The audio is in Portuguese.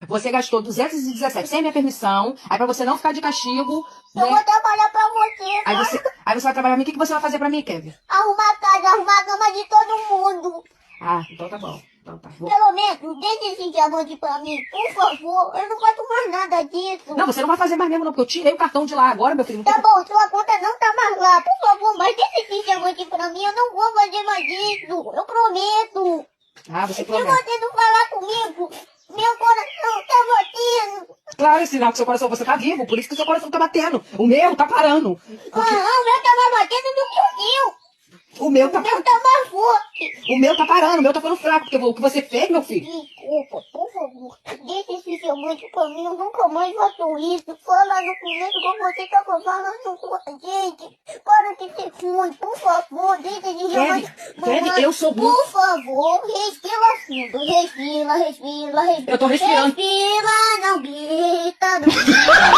Você gastou 217 sem minha permissão. Aí pra você não ficar de castigo, Eu né? vou trabalhar pra você, Aí tá? você vai trabalhar pra mim. O que você vai fazer pra mim, Kevin? Arrumar a casa, arrumar a cama de todo mundo. Ah, então tá bom. Então tá. Pelo menos, deixa esse diamante pra mim, por favor. Eu não faço mais nada disso. Não, você não vai fazer mais mesmo, não, porque eu tirei o cartão de lá agora, meu filho. Não Tá tem... bom, sua conta não tá mais lá. Por favor, mas deixa esse diamante pra mim. Eu não vou fazer mais isso. Eu prometo. Ah, você Se promete. você não falar comigo, meu coração tá batendo. Claro, é sinal que seu coração, você tá vivo, por isso que seu coração tá batendo. O meu tá parando. Porque Ah, o meu tá mais batendo do que o seu. o meu tá O meu tá mais forte. O meu tá parando, o meu tá ficando fraco, porque o que você fez, meu filho? Desculpa, por favor. Deixa esse diamante pra mim. Eu nunca mais faço isso. Fala no começo como você tava falando com a gente. Para de ser ruim, por favor. Deixa esse diamante. Kevin, eu sou bom. Por favor, respira fundo. Respira, respira, respira. Eu tô respirando. Respira, não grita, não grita.